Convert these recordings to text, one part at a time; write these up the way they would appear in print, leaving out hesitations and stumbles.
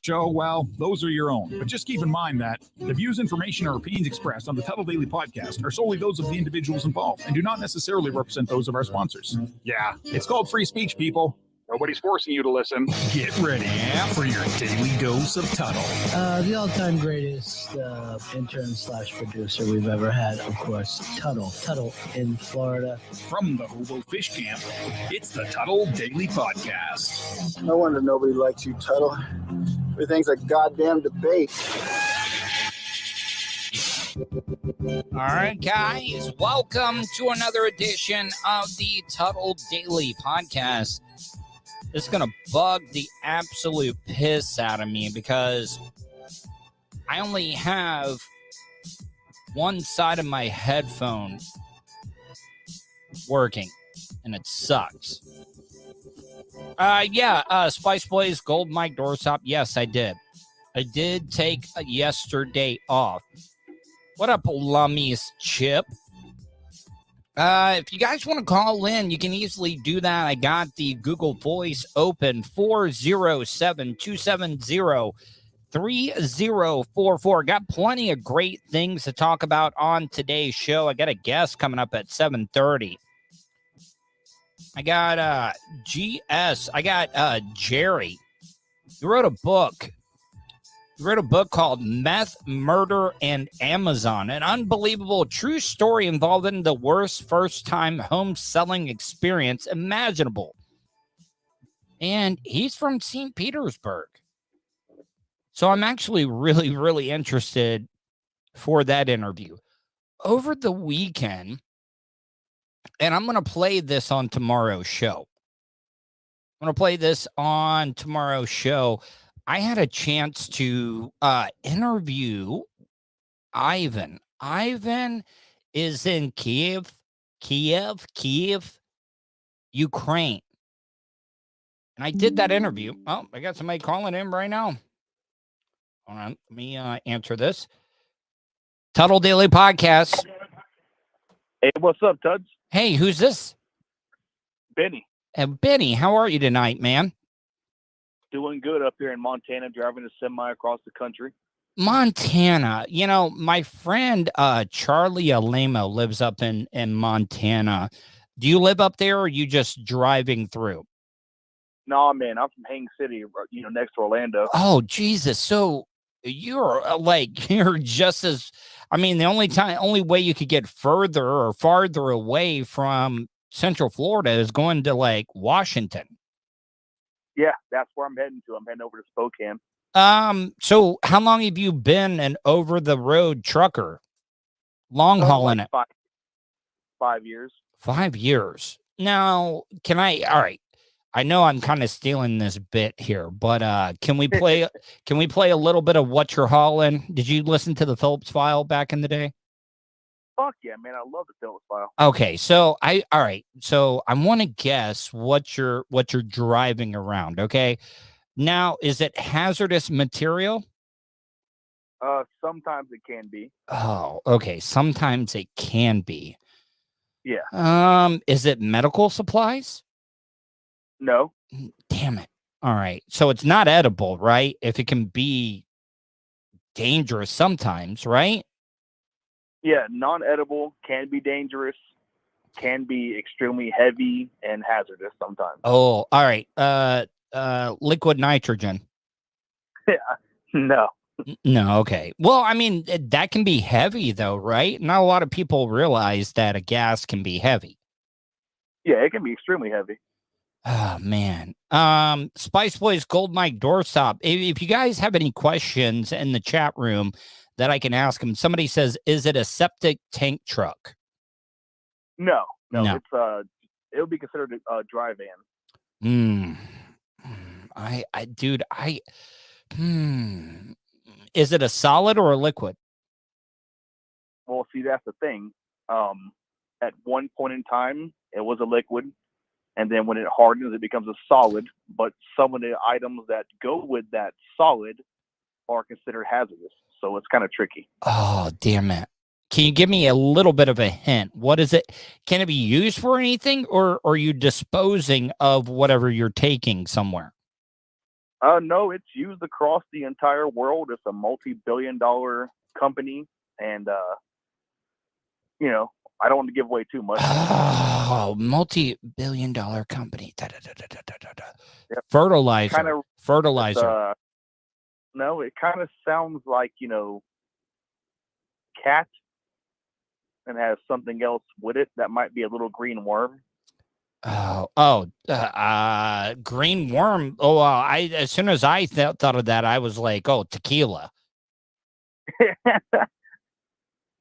Show, well, those are your own. But just keep in mind that the views, information, or opinions expressed on the Tuddle Daily Podcast are solely those of the individuals involved and do not necessarily represent those of our sponsors. Yeah, it's called free speech, people. Nobody's forcing you to listen. Get ready for your daily dose of Tuddle. The all-time greatest intern/producer we've ever had, of course, Tuddle. Tuddle in Florida. From the Hobo Fish Camp, it's the Tuddle Daily Podcast. No wonder nobody likes you, Tuddle. Everything's a goddamn debate. All right, guys, welcome to another edition of the Tuddle Daily Podcast. This is going to bug the absolute piss out of me because I only have one side of my headphone working, and it sucks. Spice Blaze, Gold Mike Doorstop. Yes, I did. I did take yesterday off. What up, Lummies Chip? If you guys want to call in, you can easily do that. I got the Google Voice open, 407-270-3044. Got plenty of great things to talk about on today's show. I got a guest coming up at 7:30. I got GS. I got Jerry. He wrote a book. He wrote a book called Meth, Murder, and Amazon, an unbelievable true story involving the worst first-time home selling experience imaginable. And he's from St. Petersburg. So I'm actually really, really interested for that interview. Over the weekend, and I'm going to play this on tomorrow's show. I had a chance to interview Ivan. Ivan is in Kiev, Ukraine. And I did that interview. Oh, I got somebody calling in right now. Hold on, let me answer this. Tuddle Daily Podcast. Hey, what's up, Tuds? Hey, who's this? Benny. Benny, how are you tonight, man? Doing good up here in Montana, driving a semi across the country. Montana. You know, my friend Charlie Alamo lives up in Montana. Do you live up there, or are you just driving through? No, man, I'm from Haines City, next to Orlando. Oh, Jesus. So you're you're just as, the only way you could get further or farther away from Central Florida is going to Washington. Yeah, that's where I'm heading to. I'm heading over to Spokane. So how long have you been an over-the-road trucker? Long hauling it? 5 years. 5 years. Now, all right, I know I'm kind of stealing this bit here, but can we play a little bit of what you're hauling? Did you listen to the Phillips File back in the day? Fuck yeah, man. I love the Phillips File. Okay, so I want to guess what you're driving around, okay? Now, is it hazardous material? Sometimes it can be. Oh, okay. Sometimes it can be. Yeah. Is it medical supplies? No. Damn it. All right. So it's not edible, right? If it can be dangerous sometimes, right? Yeah, non-edible, can be dangerous, can be extremely heavy and hazardous sometimes. Oh, all right. Liquid nitrogen. No. No, okay. Well, that can be heavy though, right? Not a lot of people realize that a gas can be heavy. Yeah, it can be extremely heavy. Oh man. Spice Boys Gold Mike Doorstop. If you guys have any questions in the chat room that I can ask them, somebody says, is it a septic tank truck? No. No. It's it'll be considered a dry van. Dude, is it a solid or a liquid? Well, see, that's the thing. At one point in time, it was a liquid, and then when it hardens, it becomes a solid. But some of the items that go with that solid are considered hazardous, so it's kind of tricky. Oh, damn it. Can you give me a little bit of a hint? What is it? Can it be used for anything, or are you disposing of whatever you're taking somewhere? No, it's used across the entire world. It's a multi-billion-dollar company, and I don't want to give away too much. Oh, multi-billion-dollar company. Yep. Fertilizer. Fertilizer. No, it kind of sounds like cat, and has something else with it that might be a little green worm. Green worm. Oh, as soon as I thought of that, I was like, oh, tequila.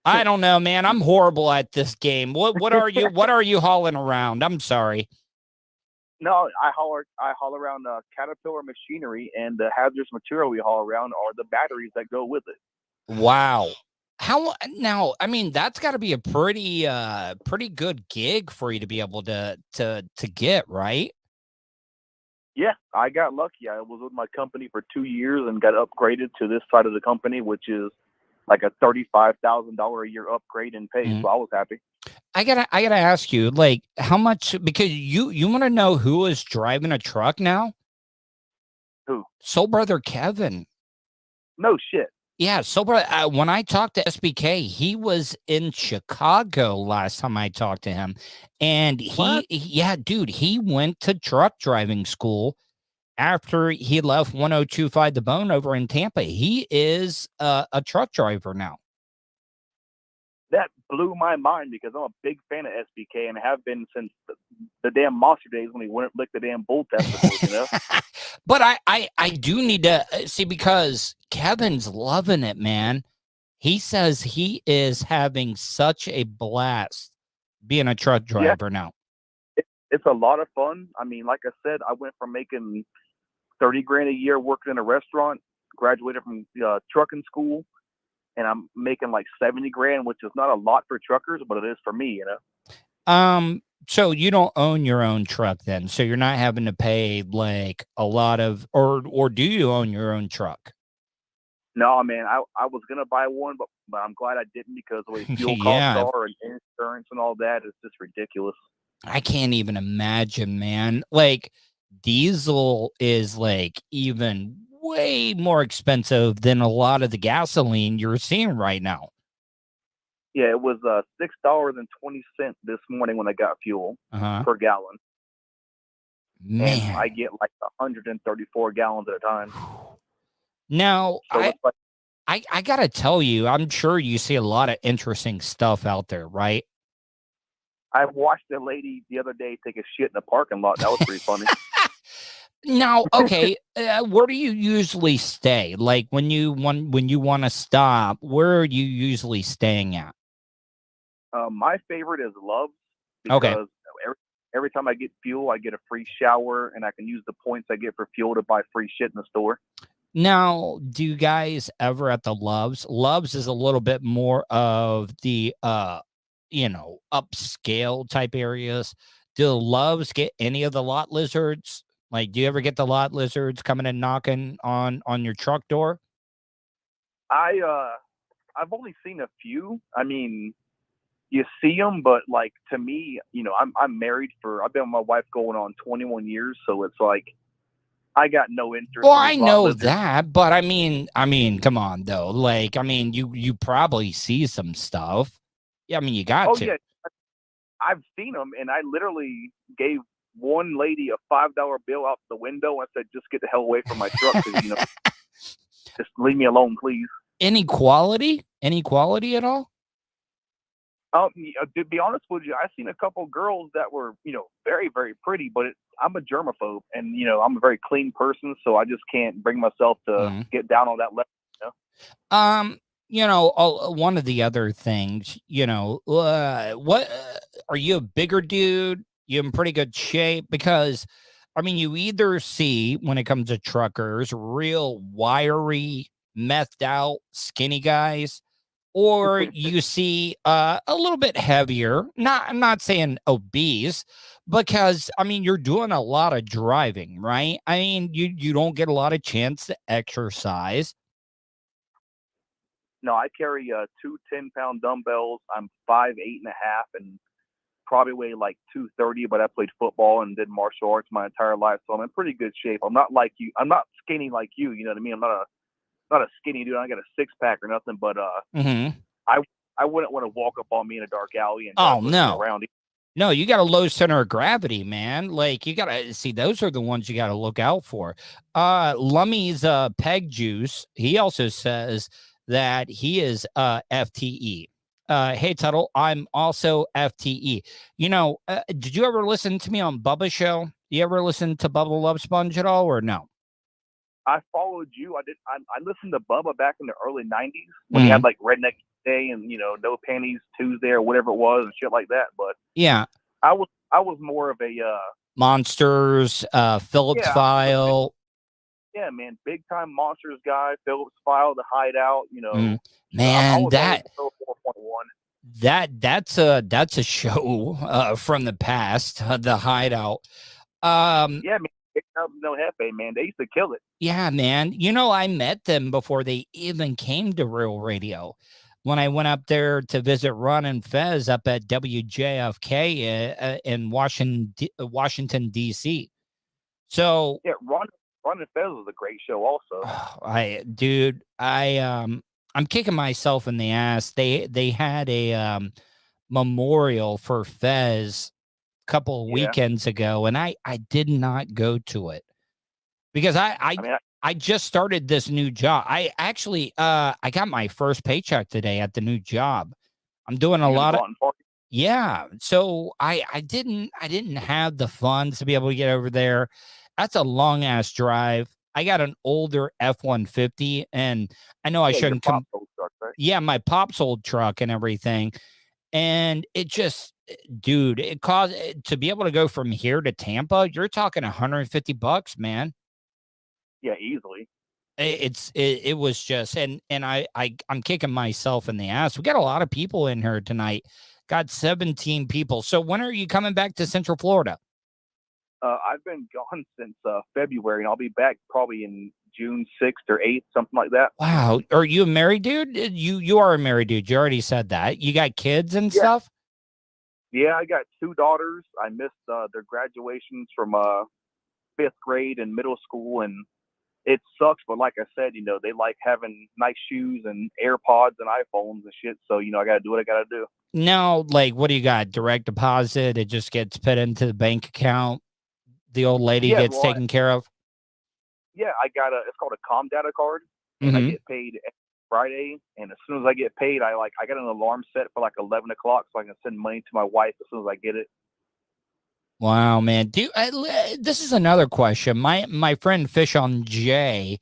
I don't know, man. I'm horrible at this game. What are you hauling around? I'm sorry. No, I haul around Caterpillar machinery, and the hazardous material we haul around are the batteries that go with it. Wow. How now? I mean, that's got to be a pretty good gig for you to be able to get, right? Yeah, I got lucky. I was with my company for 2 years and got upgraded to this side of the company, which is like a $35,000 a year upgrade in pay. So I was happy. I gotta ask you, like, how much? Because you want to know who is driving a truck now? Who? Soul Brother Kevin. No shit. Yeah, Soul Brother. When I talked to SBK, he was in Chicago last time I talked to him, and yeah, dude, he went to truck driving school after he left 1025 The Bone over in Tampa. He is a truck driver now. That blew my mind because I'm a big fan of SBK and have been since the damn Monster days when he wouldn't lick the damn bull testicles, But I do need to see, because Kevin's loving it, man. He says he is having such a blast being a truck driver now. It's a lot of fun. I mean, like I said, I went from making $30,000 a year working in a restaurant, graduated from trucking school, and I'm making like $70,000, which is not a lot for truckers, but it is for me, So you don't own your own truck then, so you're not having to pay like a lot of, or do you own your own truck? No, man, I was gonna buy one, but I'm glad I didn't, because the way fuel costs are and insurance and all that is just ridiculous. I can't even imagine, man. Like, diesel is like even way more expensive than a lot of the gasoline you're seeing right now. Yeah, it was $6.20 this morning when I got fuel per gallon. Man, and I get like 134 gallons at a time. Now, so I gotta tell you, I'm sure you see a lot of interesting stuff out there, right? I watched a lady the other day take a shit in the parking lot. That was pretty funny. Now, okay, where do you usually stay? Like when you want to stop, where are you usually staying at? My favorite is Love's, because every time I get fuel, I get a free shower, and I can use the points I get for fuel to buy free shit in the store. Now, do you guys ever at the Love's? Love's is a little bit more of the upscale type areas. Do Love's get any of the lot lizards? Like, do you ever get the lot lizards coming and knocking on your truck door? I've only seen a few. I mean, you see them, but like, to me, I'm married I've been with my wife going on 21 years, so it's like I got no interest. Well, I know that, but I mean, come on though. Like, I mean, you probably see some stuff. Yeah, I mean, you got to. Yeah, I've seen them, and I literally gave one lady a $5 bill out the window and said, "Just get the hell away from my truck, just leave me alone, please." Any quality at all? To be honest with you, I seen a couple girls that were, very, very pretty, but I'm a germaphobe, and I'm a very clean person, so I just can't bring myself to get down on that level. One of the other things, what are you a bigger dude? You in pretty good shape? Because, I mean, you either see when it comes to truckers, real wiry, methed out, skinny guys, or you see a little bit heavier. I'm not saying obese, because I mean you're doing a lot of driving, right? I mean you don't get a lot of chance to exercise. No, I carry two 10-pound dumbbells. I'm 5'8.5" and probably weigh like 230. But I played football and did martial arts my entire life, so I'm in pretty good shape. I'm not like you. I'm not skinny like you. You know what I mean? I'm not a skinny dude. I got a six pack or nothing. But I wouldn't want to walk up on me in a dark alley and Oh no. around. No, you got a low center of gravity, man. Like you gotta see, those are the ones you gotta look out for. Lummy's Peg Juice, he also says that he is FTE. Hey Tuddle, I'm also FTE. Did you ever listen to me on Bubba's show? You ever listen to Bubba Love Sponge at all, or no? I followed you. I listened to Bubba back in the early '90s when he had like Redneck Day and No Panties Tuesday or whatever it was and shit like that. But yeah, I was more of a Monsters, Phillips File. Yeah, man, big time Monsters guy. Phillips File, The Hideout. Man, that's a show from the past. The Hideout. Yeah, man. No Hefe, man. They used to kill it. Yeah, man. I met them before they even came to Real Radio. When I went up there to visit Ron and Fez up at WJFK in Washington, D.C. So yeah, Ron and Fez was a great show also. I'm kicking myself in the ass. They had a memorial for Fez a couple of weekends ago, and I did not go to it because I just started this new job. I actually I got my first paycheck today at the new job. I'm doing a lot of so I didn't have the funds to be able to get over there. That's a long ass drive. I got an older F-150, and I know I shouldn't come. Yeah, my pop's old truck and everything. And it just, dude, it caused to be able to go from here to Tampa. You're talking $150, man. Yeah, easily. It was just, and I'm kicking myself in the ass. We got a lot of people in here tonight. Got 17 people. So when are you coming back to Central Florida? I've been gone since February, and I'll be back probably in June 6th or 8th, something like that. Wow. Are you a married dude? You are a married dude. You already said that. You got kids and stuff? Yeah, I got two daughters. I missed their graduations from 5th grade and middle school, and it sucks. But like I said, they like having nice shoes and AirPods and iPhones and shit. So, I got to do what I got to do. Now, like, what do you got? Direct deposit? It just gets put into the bank account? The old lady gets taken care of? Yeah, I got it's called a Com Data card, and I get paid Friday. And as soon as I get paid, I got an alarm set for like 11 o'clock so I can send money to my wife as soon as I get it. Wow, man. This is another question. My friend Fish on J,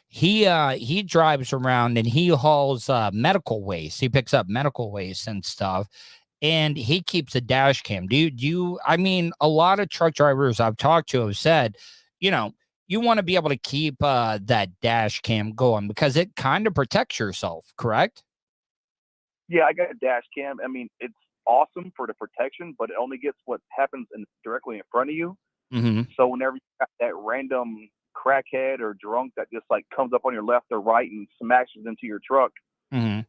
he drives around and he hauls medical waste. He picks up medical waste and stuff. And he keeps a dash cam. I mean, a lot of truck drivers I've talked to have said, you want to be able to keep that dash cam going because it kind of protects yourself, correct? Yeah, I got a dash cam. I mean, it's awesome for the protection, but it only gets what happens directly in front of you. Mm-hmm. So whenever you got that random crackhead or drunk that just like comes up on your left or right and smashes into your truck,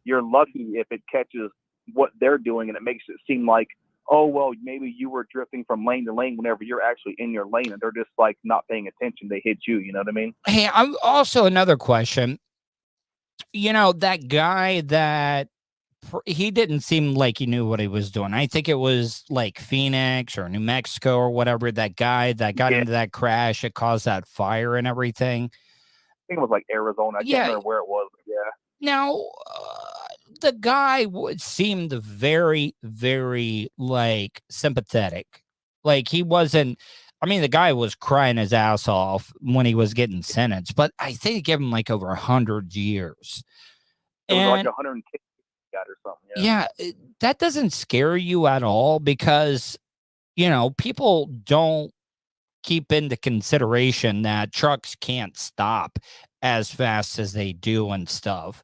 you're lucky if it catches what they're doing, and it makes it seem like, oh, well, maybe you were drifting from lane to lane whenever you're actually in your lane and they're just like not paying attention. They hit you. You know what I mean? Hey, I'm also another question. That guy that he didn't seem like he knew what he was doing. I think it was like Phoenix or New Mexico or whatever. That guy that got into that crash, it caused that fire and everything. I think it was like Arizona. I can't remember where it was. But yeah. Now, the guy seemed very, very like sympathetic. Like he wasn't. I mean, the guy was crying his ass off when he was getting sentenced, but I think they gave him like over 100 years. It was like And 110 or something. yeah, that doesn't scare you at all because, you know, people don't keep into consideration that trucks can't stop as fast as they do and stuff.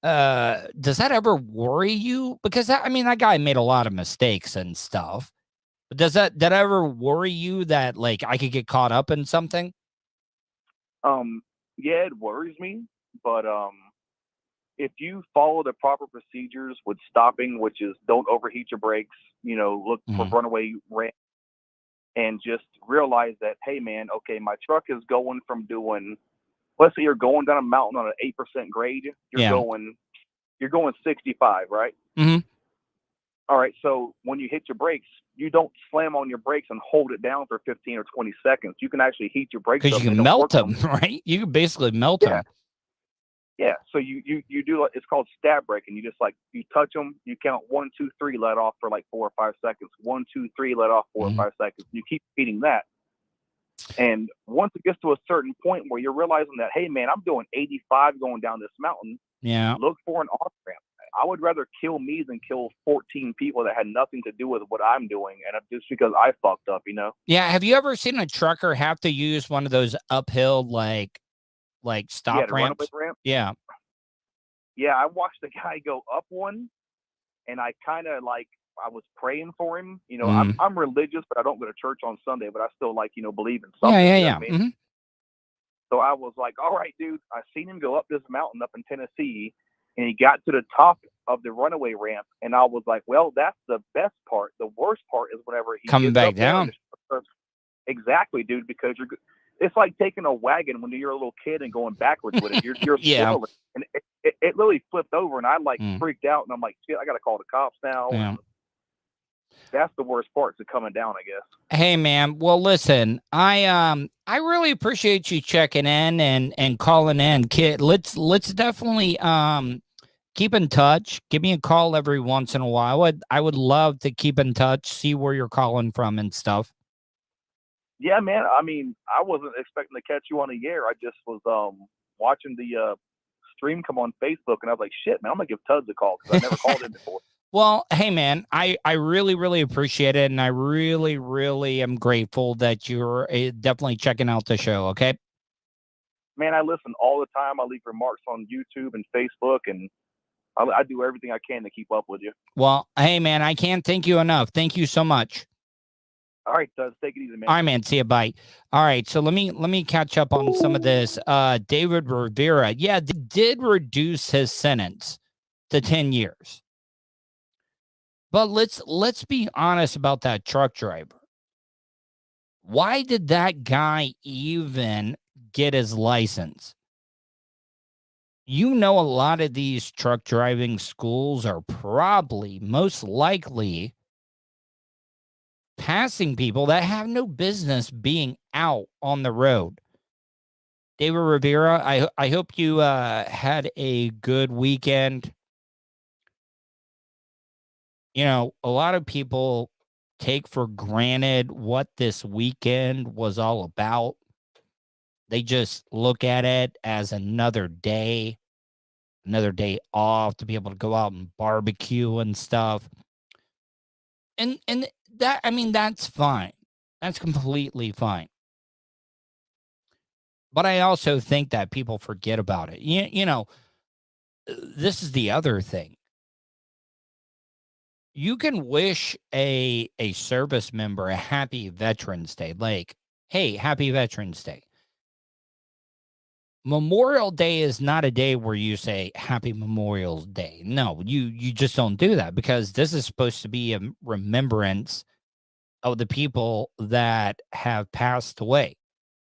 Does that ever worry you? Because I mean, that guy made a lot of mistakes and stuff. But that ever worry you that like I could get caught up in something? Yeah, it worries me, but if you follow the proper procedures with stopping, which is don't overheat your brakes, you know, look for runaway ramp, and just realize that, hey man, okay, my truck is going from doing, let's say you're going down a mountain on an 8% grade, you're going 65, right? Mm-hmm. All right, so when you hit your brakes, you don't slam on your brakes and hold it down for 15 or 20 seconds. You can actually heat your brakes up. Because you can melt them, right? You can basically melt them. Yeah, so you do, it's called stab brake, and you just like, you touch them, you count 1, 2, 3, let off for like 4 or 5 seconds. 1, 2, 3, let off 4 or 5 seconds. You keep repeating that. And once it gets to a certain point where you're realizing that, hey man, I'm doing 85 going down this mountain. Yeah. Look for an off ramp. I would rather kill me than kill 14 people that had nothing to do with what I'm doing, and just because I fucked up, you know? Yeah. Have you ever seen a trucker have to use one of those uphill like stop ramps? Ramp? Yeah. Yeah, I watched the guy go up one, and I kind of like, I was praying for him. You know, I'm religious, but I don't go to church on Sunday, but I still like, you know, believe in something. Yeah. You know what I mean? So I was like, all right, dude, I seen him go up this mountain up in Tennessee, and he got to the top of the runaway ramp, and I was like, well, that's the best part. The worst part is whenever he coming gets back up there down. Exactly, dude, because it's like taking a wagon when you're a little kid and going backwards with it. You're Yeah. and it literally flipped over, and I like freaked out, and I'm like, shit, I got to call the cops now. Yeah. That's the worst part, to coming down, I guess. Hey man, well listen, I really appreciate you checking in and calling in, kid. Let's definitely keep in touch. Give me a call every once in a while. I would love to keep in touch, see where you're calling from and stuff. Yeah, man. I mean, I wasn't expecting to catch you on the air. I just was watching the stream come on Facebook, and I was like, shit, man, I'm gonna give Tuds a call because I never called him before. Well, hey man, I really, really appreciate it, and I really, really am grateful that you're definitely checking out the show. Okay, man, I listen all the time. I leave remarks on YouTube and Facebook, and I do everything I can to keep up with you. Well, hey man, I can't thank you enough. Thank you so much. All right, Tuds, take it easy, man. All right, man. See you. Bye. All right, so let me catch up on some of this. David Rivera, yeah, did reduce his sentence to 10 years. But let's be honest about that truck driver. Why did that guy even get his license? You know, a lot of these truck driving schools are probably most likely passing people that have no business being out on the road. David Rivera, I hope you had a good weekend. You know, a lot of people take for granted what this weekend was all about. They just look at it as another day off to be able to go out and barbecue and stuff. And that, I mean, that's fine. That's completely fine. But I also think that people forget about it. You know, this is the other thing. You can wish a service member a happy Veterans Day. Like, hey, happy Veterans Day. Memorial Day is not a day where you say happy Memorial Day. No, you just don't do that because this is supposed to be a remembrance of the people that have passed away,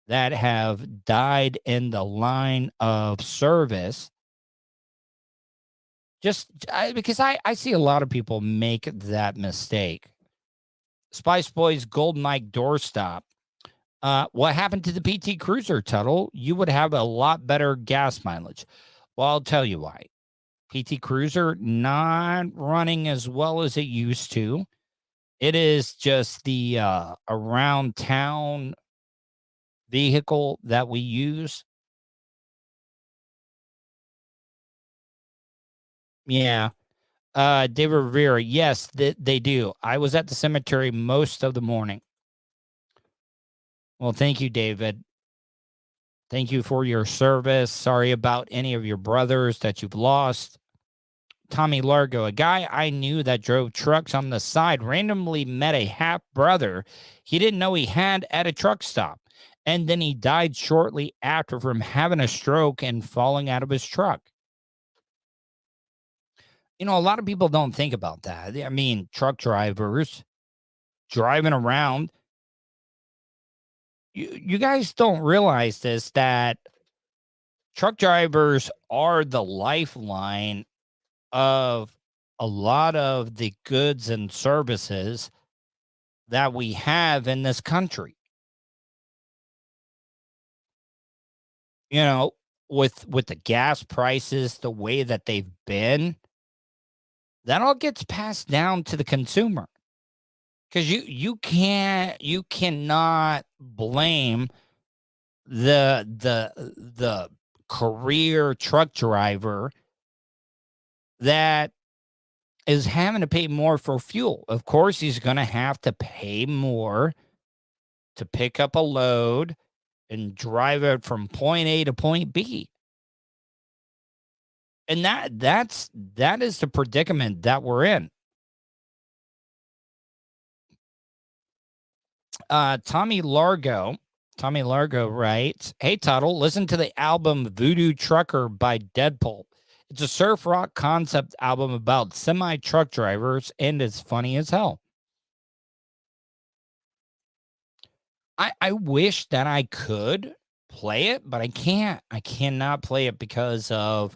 that have died in the line of service. Because I see a lot of people make that mistake. Spice Boys Golden Mike doorstop. What happened to the PT Cruiser, Tuddle? You would have a lot better gas mileage. Well, I'll tell you why. PT Cruiser not running as well as it used to. It is just the around town vehicle that we use. Yeah. David Rivera, yes, they do. I was at the cemetery most of the morning. Well, thank you, David. Thank you for your service. Sorry about any of your brothers that you've lost. Tommy Largo, a guy I knew that drove trucks on the side, randomly met a half brother he didn't know he had at a truck stop. And then he died shortly after from having a stroke and falling out of his truck. You know, a lot of people don't think about that. I mean, truck drivers driving around. You guys don't realize this, that truck drivers are the lifeline of a lot of the goods and services that we have in this country. You know, with the gas prices the way that they've been, that all gets passed down to the consumer. Because you cannot blame the career truck driver that is having to pay more for fuel. Of course, he's going to have to pay more to pick up a load and drive it from point A to point B. And that is the predicament that we're in. Tommy Largo writes, "Hey Tuddle, listen to the album Voodoo Trucker by Deadpool. It's a surf rock concept album about semi-truck drivers, and it's funny as hell." I wish that I could play it, but I can't. I cannot play it because of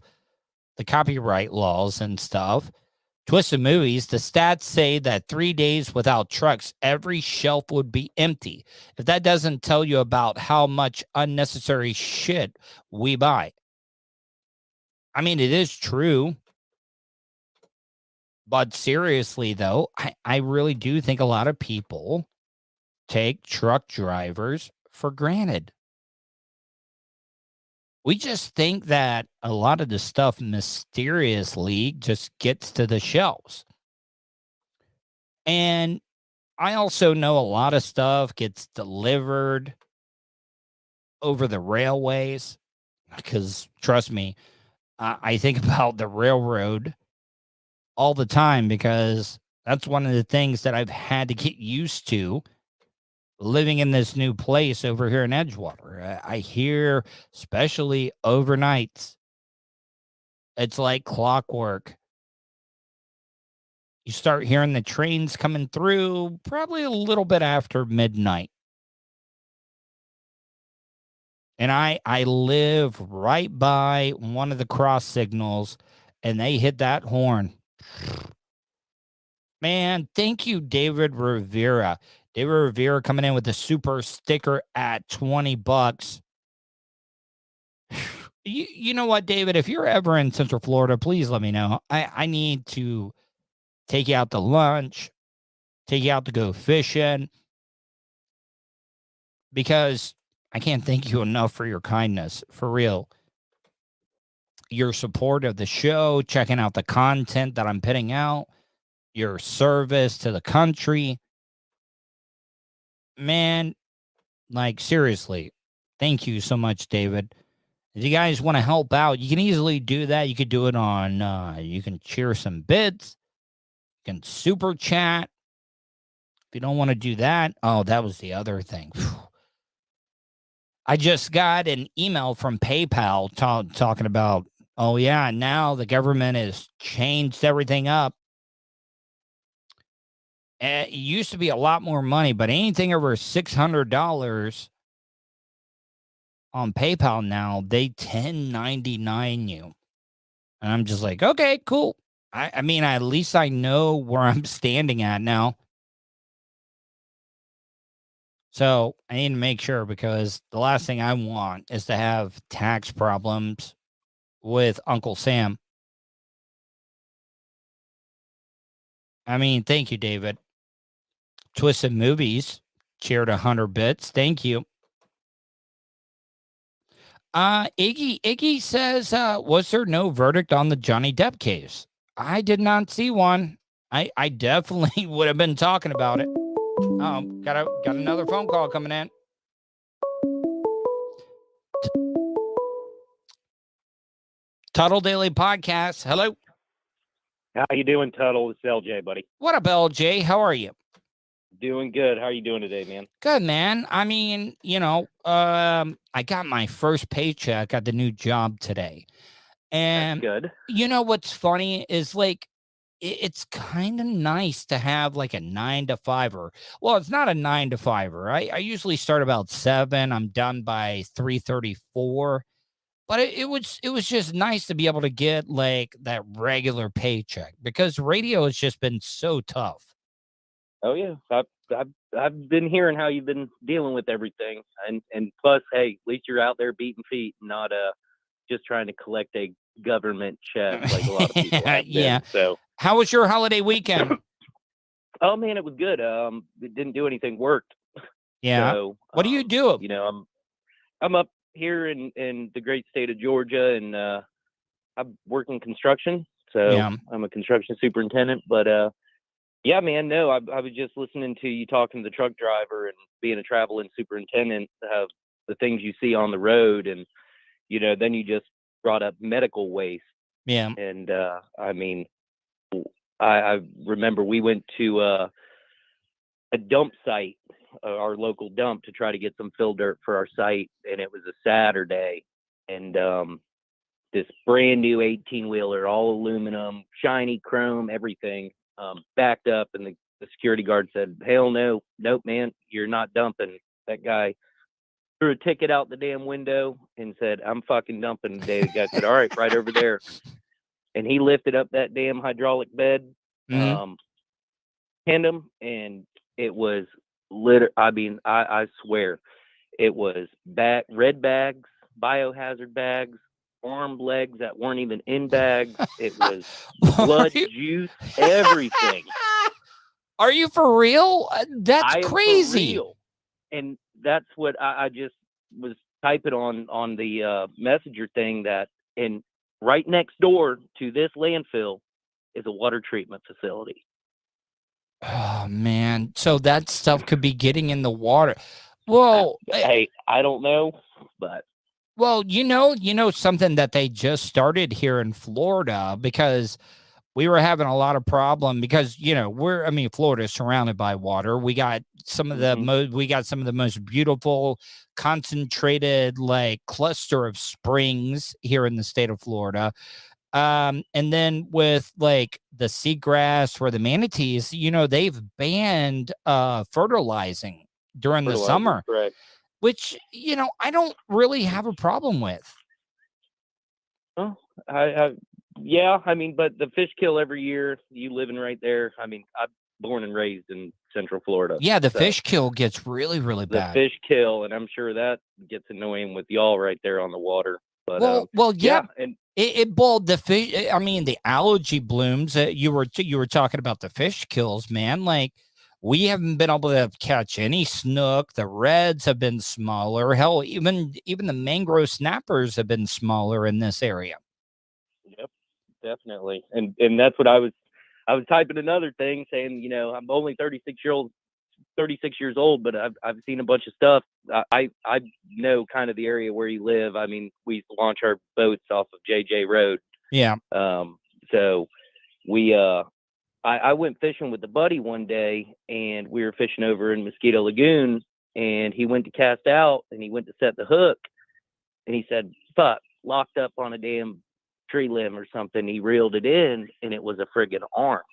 the copyright laws and stuff. Twisted Movies, the stats say that 3 days without trucks, every shelf would be empty. If that doesn't tell you about how much unnecessary shit we buy. I mean, it is true. But seriously, though, I really do think a lot of people take truck drivers for granted. We just think that a lot of the stuff mysteriously just gets to the shelves. And I also know a lot of stuff gets delivered over the railways because, trust me, I think about the railroad all the time because that's one of the things that I've had to get used to living in this new place over here in Edgewater. I hear, especially overnights, it's like clockwork. You start hearing the trains coming through probably a little bit after midnight. And I live right by one of the cross signals, and they hit that horn. Man, thank you, David Rivera. David Rivera coming in with the super sticker at $20. You know what, David? If you're ever in Central Florida, please let me know. I need to take you out to lunch, take you out to go fishing, because I can't thank you enough for your kindness, for real. Your support of the show, checking out the content that I'm putting out, your service to the country. Man, like, seriously, thank you so much, David. If you guys want to help out, you can easily do that. You could do it on, you can cheer some bits, you can super chat. If you don't want to do that, oh, that was the other thing. I just got an email from PayPal talking about, oh, yeah, now the government has changed everything up. It used to be a lot more money, but anything over $600 on PayPal now, they 1099 you. And I'm just like, okay, cool. I mean, at least I know where I'm standing at now. So I need to make sure, because the last thing I want is to have tax problems with Uncle Sam. I mean, thank you, David. Twisted Movies cheered 100 bits. Thank you. Iggy says, was there no verdict on the Johnny Depp case? I did not see one. I definitely would have been talking about it. Got another phone call coming in. Tuddle Daily Podcast. Hello. How you doing, Tuddle? It's LJ, buddy. What up, LJ? How are you? Doing good. How are you doing today, man? Good, man. I mean, I got my first paycheck at the new job today. And That's good. you know what's funny is like it's kind of nice to have like a 9 to 5 well, it's not a 9 to 5. I usually start about 7. I'm done by 3:34. But it was just nice to be able to get like that regular paycheck because radio has just been so tough. Oh yeah, I've been hearing how you've been dealing with everything, and plus, hey, at least you're out there beating feet, not just trying to collect a government check like a lot of people have Yeah. been. So, how was your holiday weekend? oh man, it was good. It didn't do anything. Worked. Yeah. So, what do you do? You know, I'm up here in the great state of Georgia, and I work in construction. So Yeah. I'm a construction superintendent. But yeah, man, no, I was just listening to you talking to the truck driver and being a traveling superintendent of the things you see on the road, and then you just brought up medical waste. Yeah. And I mean, I remember we went to a dump site, our local dump, to try to get some fill dirt for our site, and it was a Saturday, and this brand new 18-wheeler, all aluminum, shiny chrome, everything, backed up, and the security guard said, "Hell no, nope, man, you're not dumping." That guy threw a ticket out the damn window and said, "I'm fucking dumping today." The guy said, "All right, right over there." And he lifted up that damn hydraulic bed, tandem, and it was I mean, I swear, it was red bags, biohazard bags, arm legs that weren't even in bags. It was blood, juice, everything. Are you for real? That's crazy. For real. And that's what I just was typing on the messenger thing, that and right next door to this landfill is a water treatment facility. Oh man, so that stuff could be getting in the water. Well, hey, I don't know, but well, you know something that they just started here in Florida, because we were having a lot of problem because Florida is surrounded by water. We got some of the most beautiful concentrated like cluster of springs here in the state of Florida. And then with like the seagrass or the manatees, they've banned fertilizing during the summer, correct. which, I don't really have a problem with. Oh, yeah, I mean, but the fish kill every year. You living right there. I mean, I'm born and raised in Central Florida. Yeah, the fish kill gets really, really bad. The fish kill, and I'm sure that gets annoying with y'all right there on the water. But well, yeah. And the fish. I mean, the algae blooms. You were talking about the fish kills, man. Like, we haven't been able to catch any snook. The reds have been smaller. Hell, even the mangrove snappers have been smaller in this area. Yep, definitely. And that's what I was typing another thing saying, I'm only 36 years old, but I've seen a bunch of stuff. I know kind of the area where you live. I mean, we used to launch our boats off of JJ Road. Yeah. So we I went fishing with a buddy one day, and we were fishing over in Mosquito Lagoon, and he went to cast out, and he went to set the hook, and he said, "Fuck, locked up on a damn tree limb or something." He reeled it in, and it was a friggin' arm.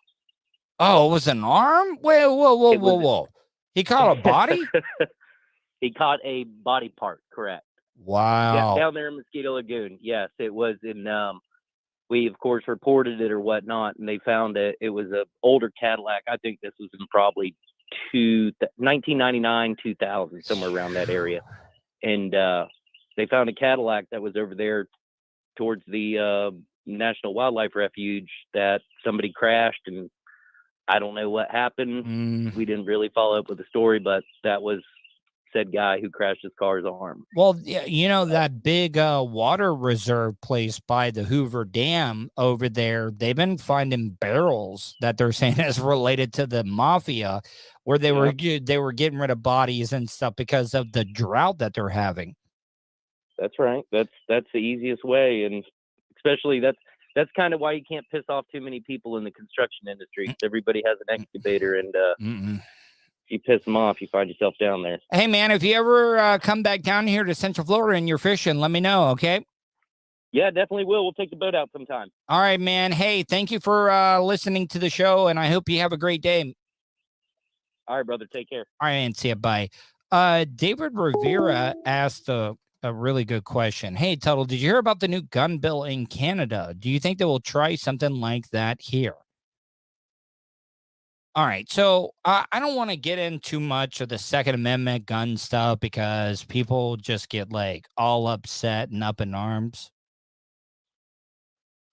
Oh, it was an arm? Whoa. He caught a body? He caught a body part, correct. Wow. Yeah, down there in Mosquito Lagoon. Yes, it was in, we, of course, reported it or whatnot, and they found it was an older Cadillac. I think this was in probably 1999, 2000, somewhere around that area. And they found a Cadillac that was over there towards the National Wildlife Refuge that somebody crashed, and I don't know what happened. Mm. We didn't really follow up with the story, but that was said guy who crashed his car's arm. Well, yeah, you know, that big water reserve place by the Hoover Dam over there, they've been finding barrels that they're saying is related to the mafia, where they were getting rid of bodies and stuff because of the drought that they're having. That's right. That's the easiest way, and especially that's kind of why you can't piss off too many people in the construction industry. 'Cause everybody has an excavator, and if you piss them off, you find yourself down there. Hey, man, if you ever come back down here to Central Florida and you're fishing, let me know, okay? Yeah, definitely will. We'll take the boat out sometime. All right, man. Hey, thank you for listening to the show, and I hope you have a great day. All right, brother. Take care. All right, and see you. Bye. David Rivera asked a really good question. Hey, Tuddle, did you hear about the new gun bill in Canada? Do you think they will try something like that here? All right, so I don't want to get into too much of the Second Amendment gun stuff because people just get like all upset and up in arms.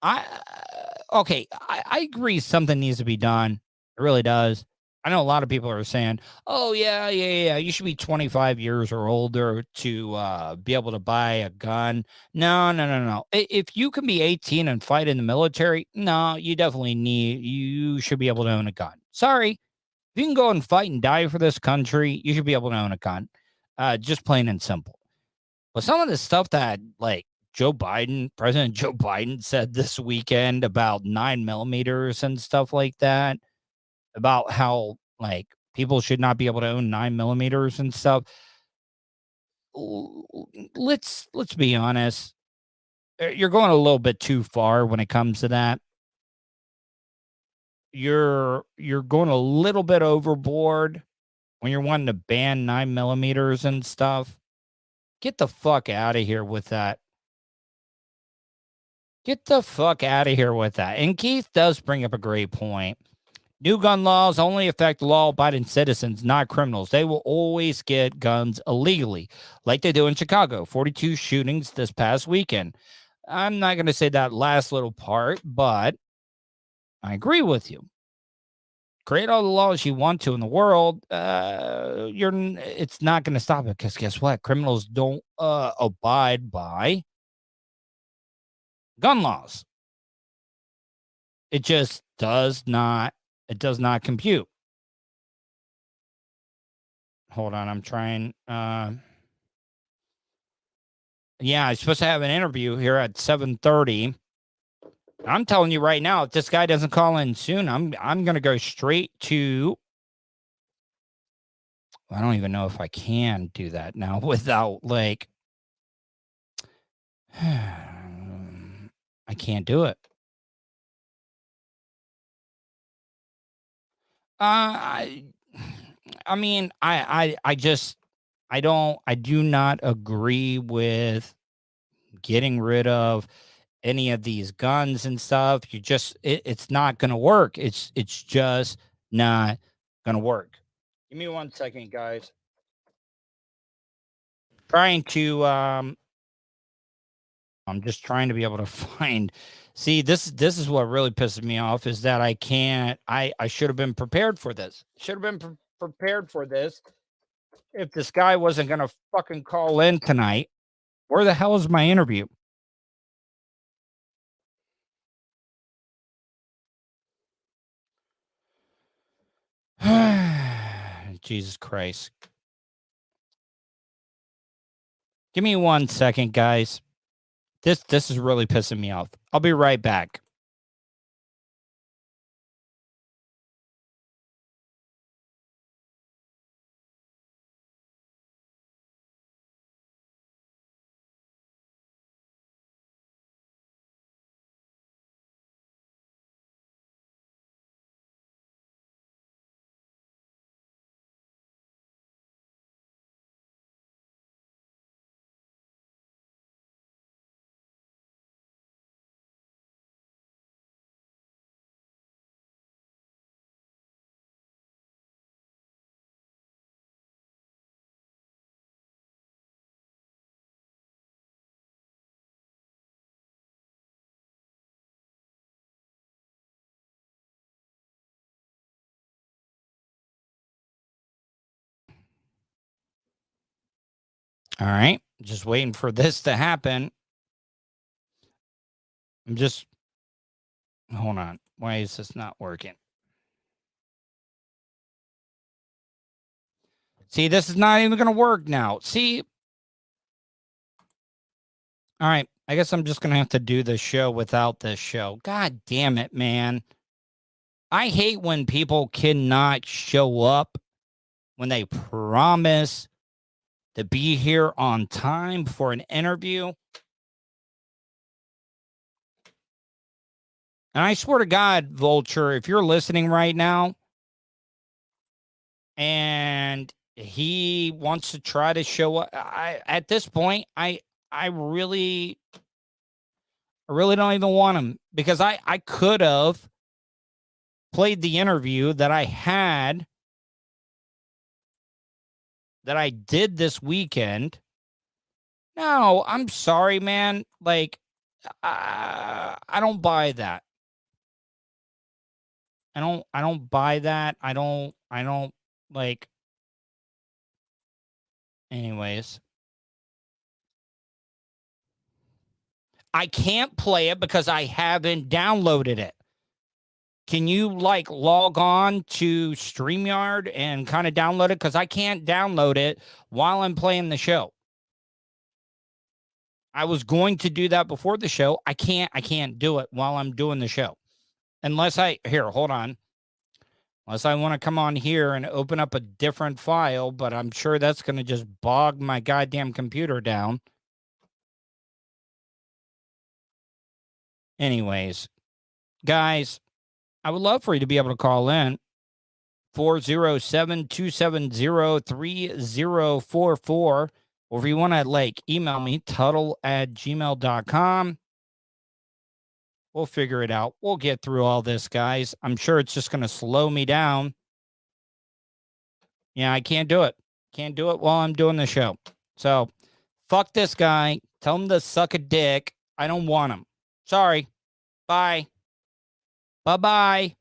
Okay, I agree something needs to be done. It really does. I know a lot of people are saying, "Oh yeah, you should be 25 years or older to be able to buy a gun." No. If you can be 18 and fight in the military, no, you should be able to own a gun. Sorry, if you can go and fight and die for this country, you should be able to own a gun. Just plain and simple. But some of the stuff that like President Joe Biden said this weekend about 9mm and stuff like that, about how like people should not be able to own 9mm and stuff. Let's be honest. You're going a little bit too far when it comes to that. You're going a little bit overboard when you're wanting to ban 9mm and stuff. Get the fuck out of here with that. Get the fuck out of here with that. And Keith does bring up a great point. New gun laws only affect law-abiding citizens, not criminals. They will always get guns illegally, like they do in Chicago. 42 shootings this past weekend. I'm not going to say that last little part, but I agree with you. Create all the laws you want to in the world. It's not going to stop it because guess what? Criminals don't abide by gun laws. It just does not. It does not compute. Hold on, I'm trying. Yeah, I'm supposed to have an interview here at 7:30. I'm telling you right now, if this guy doesn't call in soon, I'm gonna go straight to. I don't even know if I can do that now without like. I can't do it. I mean, I just, I do not agree with getting rid of any of these guns and stuff. It's not going to work. It's just not going to work. Give me 1 second, guys. Trying to, I'm just trying to be able to find. See, this is what really pisses me off is that I can't. I should have been prepared for this. Should have been prepared for this. If this guy wasn't gonna fucking call in tonight, where the hell is my interview? Jesus Christ. Give me 1 second, guys. This is really pissing me off. I'll be right back. All right. Just waiting for this to happen. Hold on. Why is this not working? See, this is not even going to work now. See? All right. I guess I'm just going to have to do the show without this show. God damn it, man. I hate when people cannot show up when they promise to be here on time for an interview. And I swear to God, Vulture, if you're listening right now and he wants to try to show up, at this point, I really don't even want him, because I could have played the interview that I did this weekend. No, I'm sorry, man. Like, I don't buy that. I don't buy that. I don't like. Anyways, I can't play it because I haven't downloaded it. Can you like log on to StreamYard and kind of download it? Because I can't download it while I'm playing the show. I was going to do that before the show. I can't do it while I'm doing the show. Unless hold on. Unless I want to come on here and open up a different file, but I'm sure that's going to just bog my goddamn computer down. Anyways, guys, I would love for you to be able to call in 407-270-3044. Or if you want to like email me, tuddle@gmail.com. We'll figure it out. We'll get through all this, guys. I'm sure it's just going to slow me down. Yeah, I can't do it. Can't do it while I'm doing the show. So, fuck this guy. Tell him to suck a dick. I don't want him. Sorry. Bye. Bye-bye.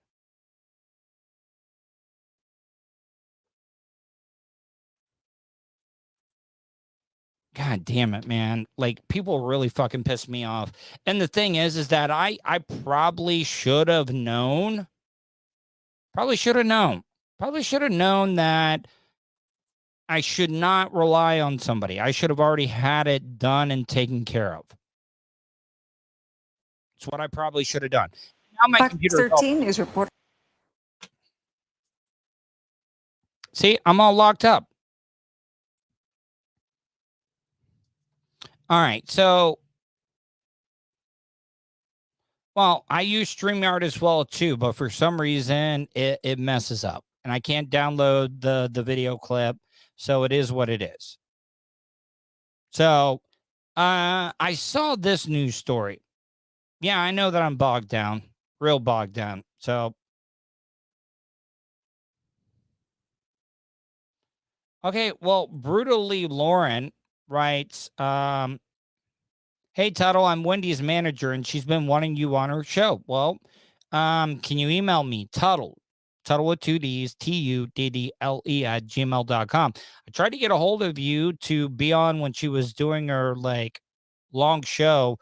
God damn it, man. Like, people really fucking piss me off. And the thing is that I probably should have known. Probably should have known that I should not rely on somebody. I should have already had it done and taken care of. It's what I probably should have done. Now my computer 13 news report. See, I'm all locked up. All right, so, well, I use StreamYard as well too, but for some reason it messes up, and I can't download the video clip, so it is what it is. So, I saw this news story. Yeah, I know that I'm bogged down, real bogged down. So, okay, well, Brutally Lauren writes, hey, Tuddle, I'm Wendy's manager, and she's been wanting you on her show. Well, can you email me, Tuddle with 2 Ds, TUDDLE @gmail.com. I tried to get a hold of you to be on when she was doing her, like, long show.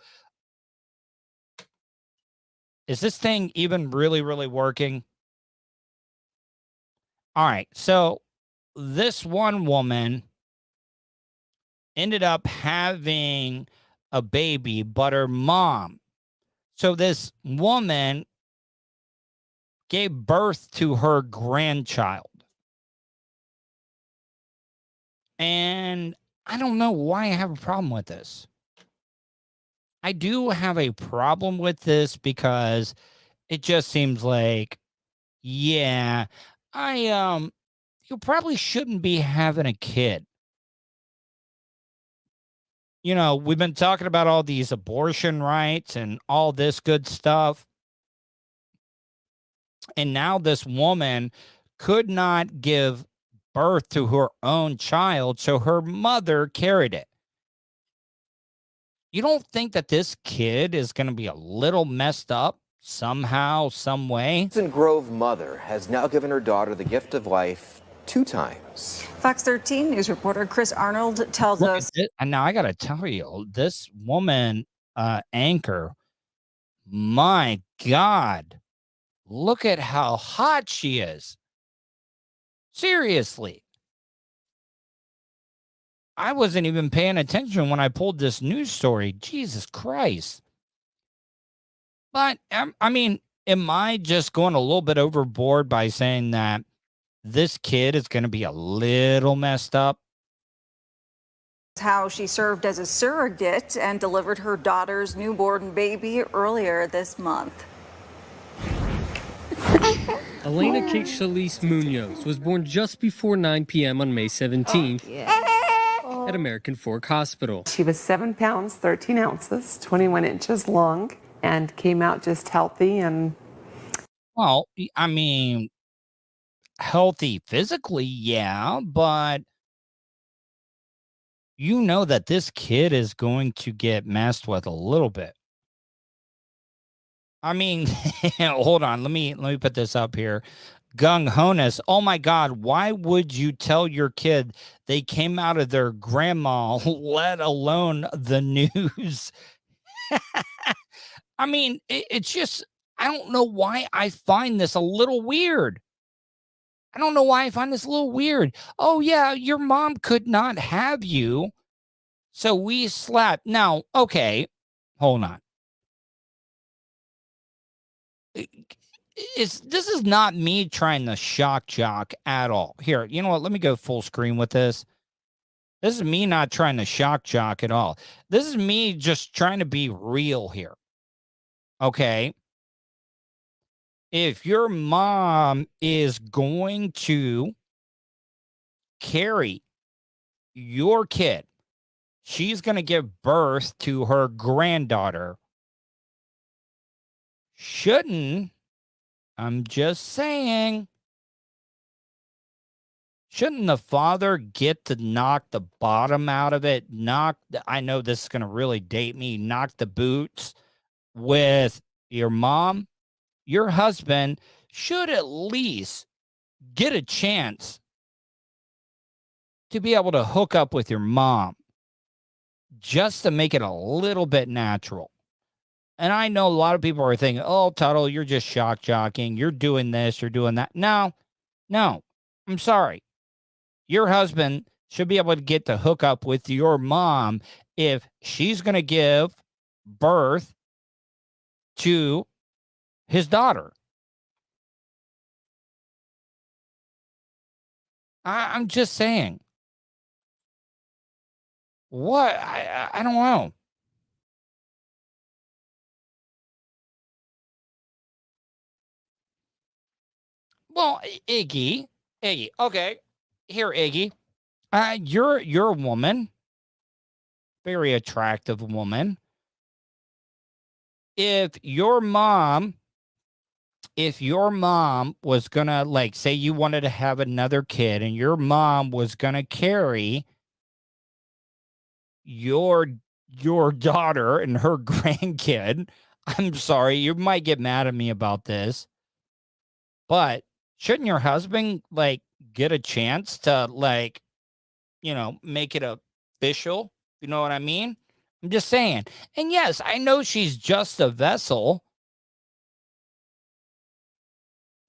Is this thing even really, really working? All right, so this one woman ended up having a baby, but her mom. So this woman gave birth to her grandchild. And I don't know why I have a problem with this. I do have a problem with this because it just seems like, yeah, you probably shouldn't be having a kid. You know, we've been talking about all these abortion rights and all this good stuff. And now this woman could not give birth to her own child, so her mother carried it. You don't think that this kid is going to be a little messed up somehow, some way? Grove mother has now given her daughter the gift of life 2 times. Fox 13 News reporter Chris Arnold tells Look us. at this, and now I got to tell you, this woman anchor, my God, look at how hot she is. Seriously. I wasn't even paying attention when I pulled this news story. Jesus Christ. But, I mean, am I just going a little bit overboard by saying that this kid is going to be a little messed up? How she served as a surrogate and delivered her daughter's newborn baby earlier this month. Elena Kate Shalise Munoz was born just before 9 p.m. on May 17th at American Fork Hospital. She was 7 pounds, 13 ounces, 21 inches long, and came out just healthy and... Well, I mean, healthy physically, yeah, but you know that this kid is going to get messed with a little bit. I mean, hold on. Let me put this up here. Gung Honus. Oh my God. Why would you tell your kid they came out of their grandma, let alone the news? I mean, it's just, I don't know why I find this a little weird. I don't know why I find this a little weird. Oh yeah, your mom could not have you, so we slapped. Now, okay, hold on. This is not me trying to shock jock at all. Here, you know what? Let me go full screen with this. This is me not trying to shock jock at all. This is me just trying to be real here. Okay. If your mom is going to carry your kid, she's going to give birth to her granddaughter. I'm just saying, shouldn't the father get to knock the bottom out of it? I know this is going to really date me, knock the boots with your mom? Your husband should at least get a chance to be able to hook up with your mom just to make it a little bit natural. And I know a lot of people are thinking, oh, Tuddle, you're just shock jocking. You're doing this, you're doing that. No, I'm sorry. Your husband should be able to get to hook up with your mom if she's going to give birth to his daughter. I'm just saying. What? I don't know. Well, Iggy, okay. Here, Iggy. You're a woman. Very attractive woman. If your mom was gonna, like, say you wanted to have another kid and your mom was gonna carry your daughter and her grandkid, I'm sorry, you might get mad at me about this, but shouldn't your husband, like, get a chance to, like, make it official? You know what I mean? I'm just saying. And yes, I know she's just a vessel,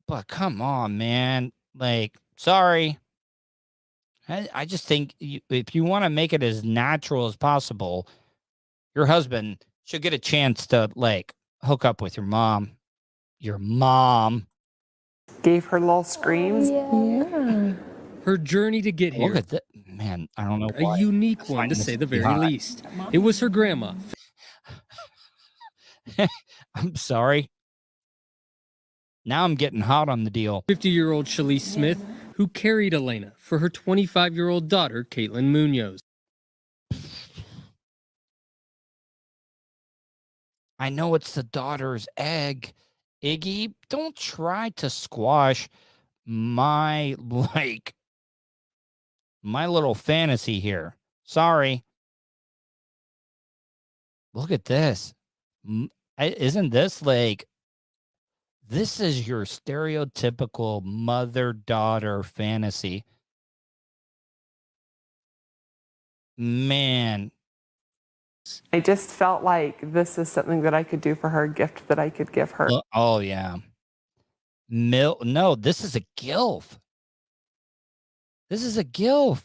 but come on, man. Like, sorry. I just think if you want to make it as natural as possible, your husband should get a chance to, like, hook up with your mom. Your mom. Gave her little screams. Yeah. Her journey to get here. Look at that. Man, I don't know why. A unique one, to say the very least. It was her grandma. I'm sorry. Now I'm getting hot on the deal. 50-year-old Shalise Smith, who carried Elena for her 25-year-old daughter, Caitlin Munoz. I know it's the daughter's egg. Iggy, don't try to squash my little fantasy here. Sorry. Look at this. Isn't this like This is your stereotypical mother-daughter fantasy. Man. I just felt like this is something that I could do for her, a gift that I could give her. Oh, yeah. No, this is a gilf. This is a gilf.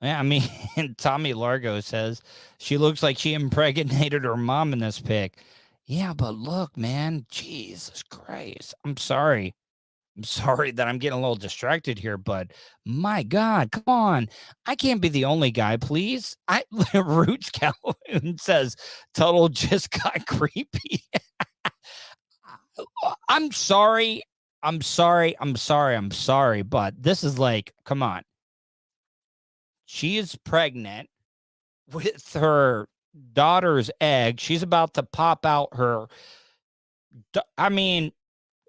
Yeah, I mean, Tommy Largo says she looks like she impregnated her mom in this pic. Yeah, but look, man, Jesus Christ. I'm sorry. I'm sorry that I'm getting a little distracted here, but my God, come on. I can't be the only guy, please. Roots Calhoun says Tuddle just got creepy. I'm sorry. I'm sorry. But this is like, come on. She is pregnant with her daughter's egg. She's about to pop out her. I mean,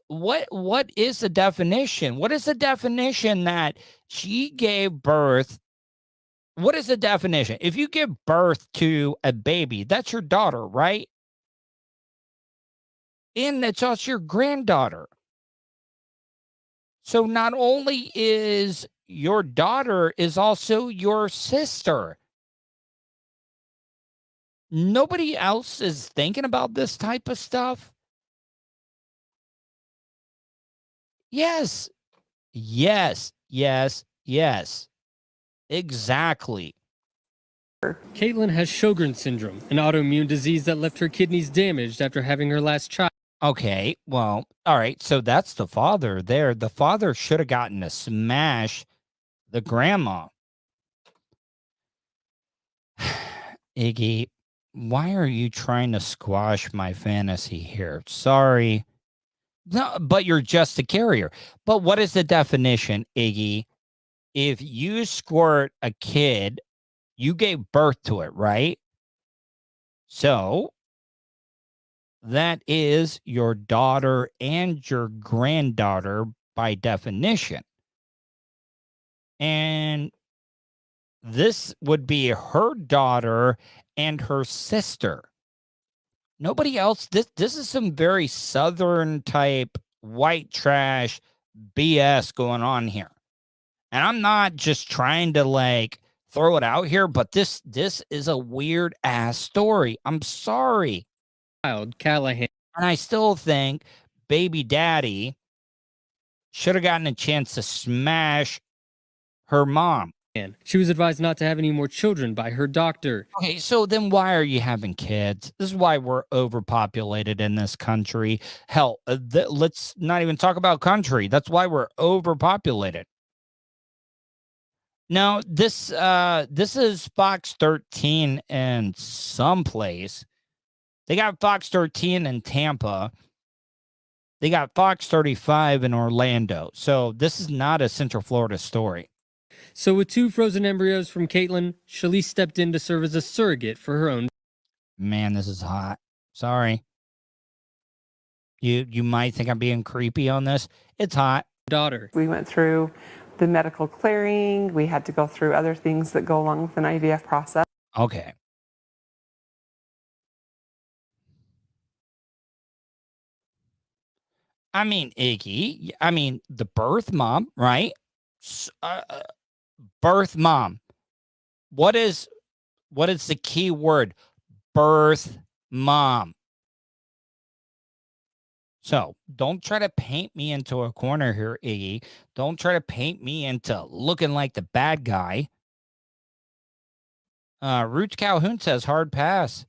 what is the definition? What is the definition that she gave birth? What is the definition? If you give birth to a baby, that's your daughter, right? And that's also your granddaughter. So not only is your daughter is also your sister. Nobody else is thinking about this type of stuff. Yes. Exactly. Caitlin has Sjogren's syndrome, an autoimmune disease that left her kidneys damaged after having her last child. Okay, well, all right. So that's the father there. The father should have gotten to smash the grandma. Iggy, why are you trying to squash my fantasy here? Sorry. No, but you're just a carrier. But what is the definition, Iggy? If you squirt a kid, you gave birth to it, right? So that is your daughter and your granddaughter by definition. And this would be her daughter and her sister. Nobody else. This is some very Southern type white trash BS going on here. And I'm not just trying to like throw it out here, but this is a weird ass story. I'm sorry. Callahan. And I still think baby daddy should have gotten a chance to smash her mom. She was advised not to have any more children by her doctor. Okay, so then why are you having kids? This is why we're overpopulated in this country. Hell, let's not even talk about country. That's why we're overpopulated. Now, this is Fox 13 in some place. They got Fox 13 in Tampa. They got Fox 35 in Orlando. So this is not a Central Florida story. So with 2 frozen embryos from Caitlin, Shalise stepped in to serve as a surrogate for her own. Man, this is hot. Sorry. You might think I'm being creepy on this. It's hot. Daughter. We went through the medical clearing. We had to go through other things that go along with an IVF process. Okay. I mean, Iggy, the birth mom, right? Birth mom. What is the key word? Birth mom. So don't try to paint me into a corner here, Iggy. Don't try to paint me into looking like the bad guy. Roots Calhoun says hard pass.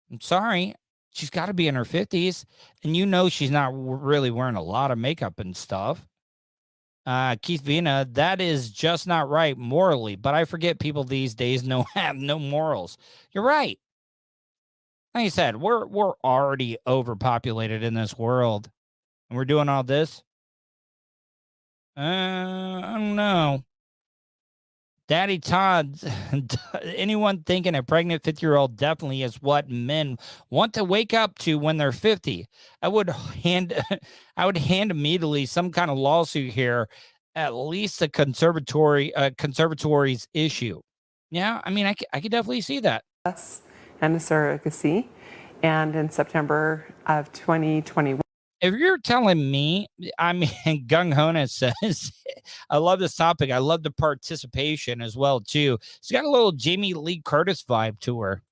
I'm sorry. She's got to be in her 50s. And you know she's not really wearing a lot of makeup and stuff. Keith Vina, that is just not right morally. But I forget people these days have no morals. You're right. Like I said, we're already overpopulated in this world. And we're doing all this. I don't know. Daddy Todd, anyone thinking a pregnant 50-year-old definitely is what men want to wake up to when they're 50. I would hand immediately some kind of lawsuit here, at least a conservatory's issue. Yeah, I mean, I could definitely see that. And a surrogacy. And in September of 2021, if you're telling me, I mean, Gung Hona says, I love this topic. I love the participation as well, too. She's got a little Jamie Lee Curtis vibe to her.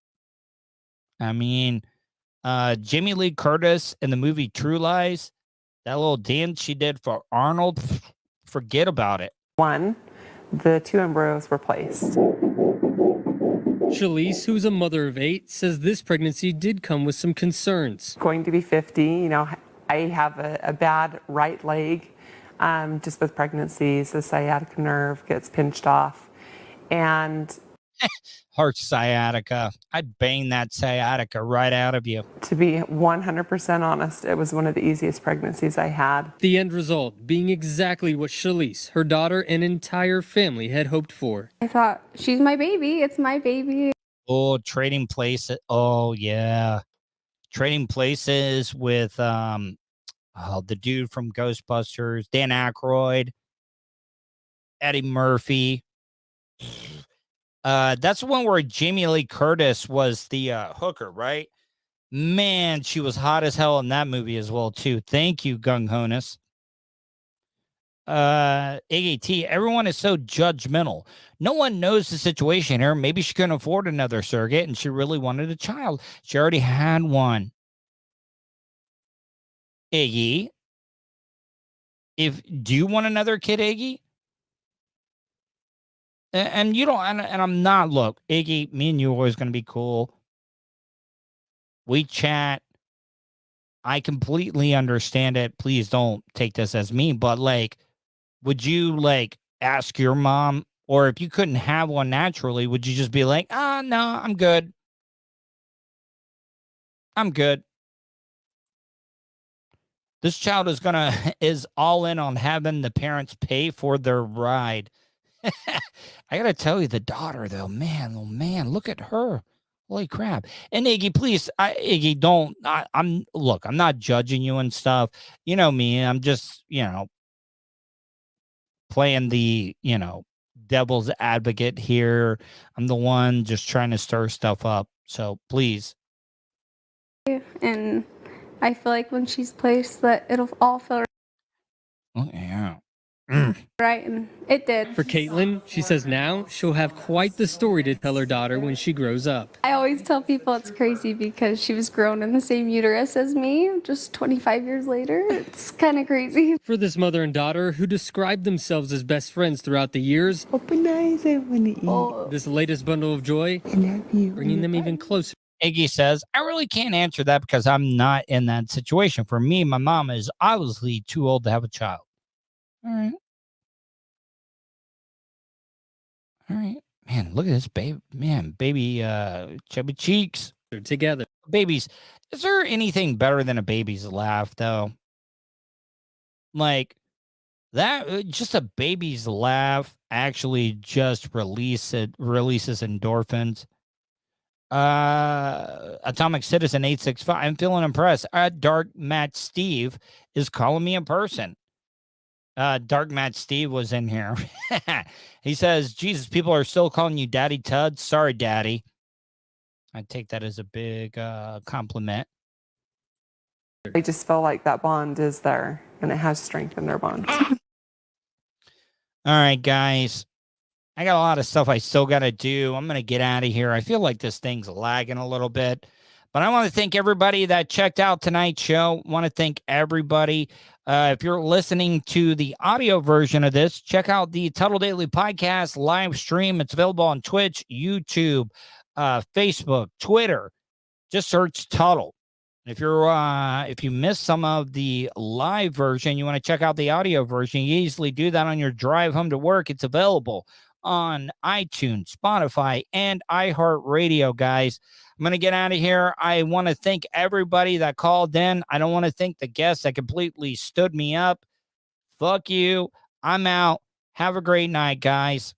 I mean, Jamie Lee Curtis in the movie True Lies, that little dance she did for Arnold, forget about it. The 2 embryos were placed. Shalise, who's a mother of 8, says this pregnancy did come with some concerns. Going to be 50, you know, I have a bad right leg. Just with pregnancies, the sciatica nerve gets pinched off. And Heart sciatica. I'd bang that sciatica right out of you. to be 100% honest, it was one of the easiest pregnancies I had. The end result being exactly what Shalise, her daughter, and entire family had hoped for. I thought, she's my baby. It's my baby. Oh, Trading Places. Oh, yeah. Trading Places with the dude from Ghostbusters, Dan Aykroyd, Eddie Murphy. That's the one where Jamie Lee Curtis was the hooker, right? Man, she was hot as hell in that movie as well, too. Thank you, Gung Honus. AAT, everyone is so judgmental. No one knows the situation here. Maybe she couldn't afford another surrogate and she really wanted a child. She already had one. Iggy, do you want another kid, Iggy? And you don't, and I'm not, look, Iggy, me and you are always going to be cool. We chat. I completely understand it. Please don't take this as me, but like, would you like ask your mom, or if you couldn't have one naturally, would you just be like, no, I'm good. I'm good. This child is all in on having the parents pay for their ride. I gotta tell you, the daughter though, man, oh man, look at her. Holy crap. And Iggy, please, Iggy, don't, I'm not judging you and stuff. You know me, I'm just, playing the, devil's advocate here. I'm the one just trying to stir stuff up. So please. And I feel like when she's placed that it'll all feel Oh, yeah. right, and it did. For Caitlin, she says now she'll have quite the story to tell her daughter when she grows up. I always tell people it's crazy because she was grown in the same uterus as me, just 25 years later. It's kind of crazy. For this mother and daughter who described themselves as best friends throughout the years, Open eyes, I want to eat. Oh. this latest bundle of joy, I love you. bringing them even closer. Iggy says, I really can't answer that because I'm not in that situation. For me, my mom is obviously too old to have a child. All right. All right. Man, look at this baby. Man, baby chubby cheeks. They're together. Babies. Is there anything better than a baby's laugh, though? Like, that, just a baby's laugh actually just releases endorphins. Atomic Citizen 865. I'm feeling impressed. Dark Matt Steve is calling me a person. Dark Matt Steve was in here. He says, Jesus, people are still calling you Daddy Tud. Sorry, Daddy. I take that as a big compliment. I just feel like that bond is there and it has strengthened their bond. All right, guys. I got a lot of stuff I still got to do. I'm going to get out of here. I feel like this thing's lagging a little bit. But I want to thank everybody that checked out tonight's show. I want to thank everybody. If you're listening to the audio version of this, check out the Tuddle Daily Podcast live stream. It's available on Twitch, YouTube, Facebook, Twitter. Just search Tuddle. If you missed some of the live version, you want to check out the audio version, you easily do that on your drive home to work. It's available on iTunes, Spotify, and iHeartRadio, guys. I'm going to get out of here. I want to thank everybody that called in. I don't want to thank the guests that completely stood me up. Fuck you. I'm out. Have a great night, guys.